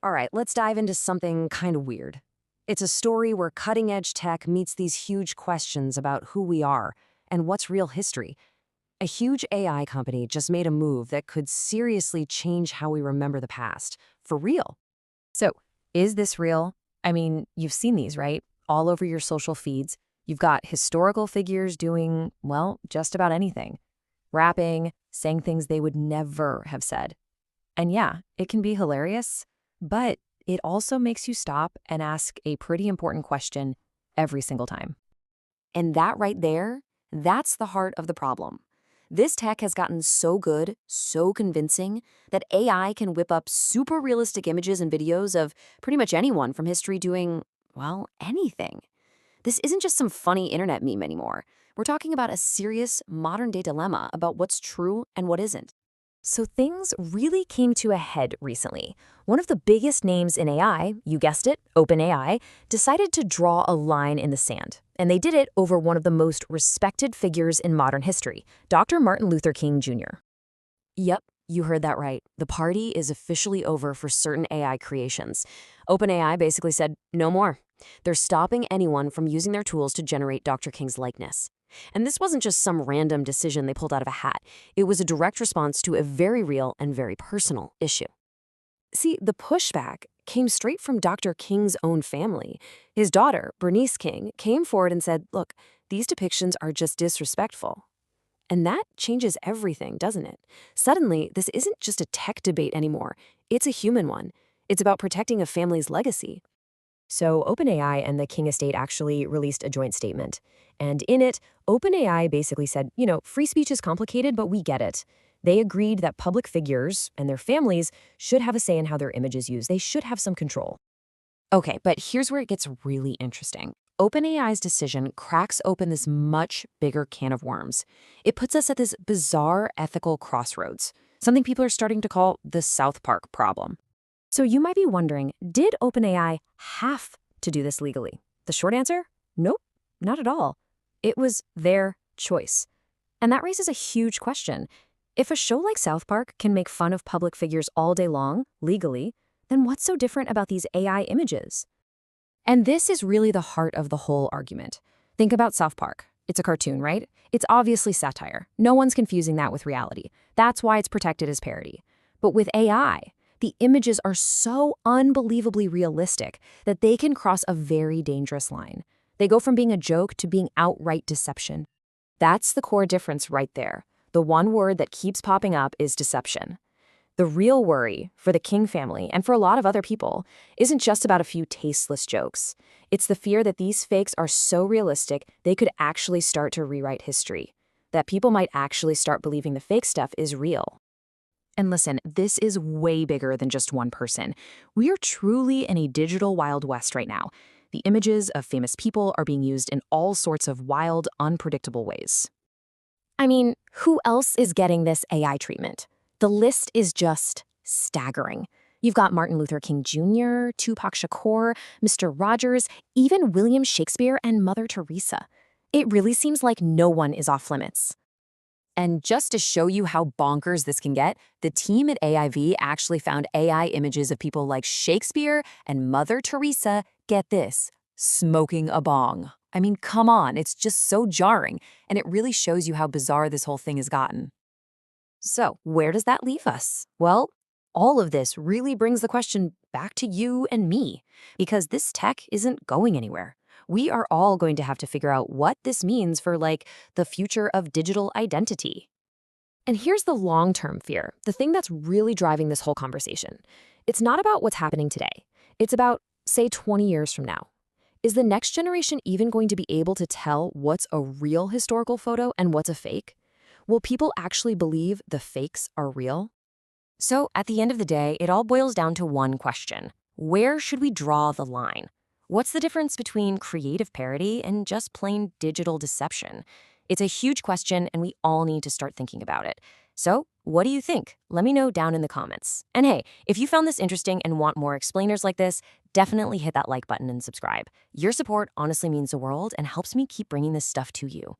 All right, let's dive into something kind of weird. It's a story where cutting edge tech meets these huge questions about who we are and what's real history. A huge AI company just made a move that could seriously change how we remember the past. For real. So, is this real? I mean, you've seen these, right? All over your social feeds. You've got historical figures doing, well, just about anything. Rapping, saying things they would never have said. And yeah, it can be hilarious, but it also makes you stop and ask a pretty important question every single time. And that right there, that's the heart of the problem. This tech has gotten so good, so convincing, that AI can whip up super realistic images and videos of pretty much anyone from history doing, well, anything. This isn't just some funny internet meme anymore. We're talking about a serious modern day dilemma about what's true and what isn't. So things really came to a head recently. One of the biggest names in AI, you guessed it, OpenAI, decided to draw a line in the sand. And they did it over one of the most respected figures in modern history, Dr. Martin Luther King Jr. Yep, you heard that right. The party is officially over for certain AI creations. OpenAI basically said, no more. They're stopping anyone from using their tools to generate Dr. King's likeness. And this wasn't just some random decision they pulled out of a hat. It was a direct response to a very real and very personal issue. See, the pushback came straight from Dr. King's own family. His daughter, Bernice King, came forward and said, look, these depictions are just disrespectful. And that changes everything, doesn't it? Suddenly, this isn't just a tech debate anymore. It's a human one. It's about protecting a family's legacy. So OpenAI and the King estate actually released a joint statement. And in it, OpenAI basically said, free speech is complicated, but we get it. They agreed that public figures and their families should have a say in how their image is used. They should have some control. Okay, but here's where it gets really interesting. OpenAI's decision cracks open this much bigger can of worms. It puts us at this bizarre ethical crossroads, something people are starting to call the South Park problem. So you might be wondering, did OpenAI have to do this legally? The short answer? Nope, not at all. It was their choice. And that raises a huge question. If a show like South Park can make fun of public figures all day long, legally, then what's so different about these AI images? And this is really the heart of the whole argument. Think about South Park. It's a cartoon, right? It's obviously satire. No one's confusing that with reality. That's why it's protected as parody. But with AI, the images are so unbelievably realistic that they can cross a very dangerous line. They go from being a joke to being outright deception. That's the core difference right there. The one word that keeps popping up is deception. The real worry for the King family and for a lot of other people isn't just about a few tasteless jokes. It's the fear that these fakes are so realistic they could actually start to rewrite history, that people might actually start believing the fake stuff is real. And listen, this is way bigger than just one person. We are truly in a digital Wild West right now. The images of famous people are being used in all sorts of wild, unpredictable ways. I mean, who else is getting this AI treatment? The list is just staggering. You've got Martin Luther King Jr., Tupac Shakur, Mr. Rogers, even William Shakespeare and Mother Teresa. It really seems like no one is off limits. And just to show you how bonkers this can get, the team at AIV actually found AI images of people like Shakespeare and Mother Teresa, get this, smoking a bong. I mean, come on, it's just so jarring, and it really shows you how bizarre this whole thing has gotten. So, where does that leave us? Well, all of this really brings the question back to you and me, because this tech isn't going anywhere. We are all going to have to figure out what this means for, the future of digital identity. And here's the long-term fear, the thing that's really driving this whole conversation. It's not about what's happening today. It's about, say, 20 years from now. Is the next generation even going to be able to tell what's a real historical photo and what's a fake? Will people actually believe the fakes are real? So, at the end of the day, it all boils down to one question. Where should we draw the line? What's the difference between creative parody and just plain digital deception? It's a huge question, and we all need to start thinking about it. So, what do you think? Let me know down in the comments. And hey, if you found this interesting and want more explainers like this, definitely hit that like button and subscribe. Your support honestly means the world and helps me keep bringing this stuff to you.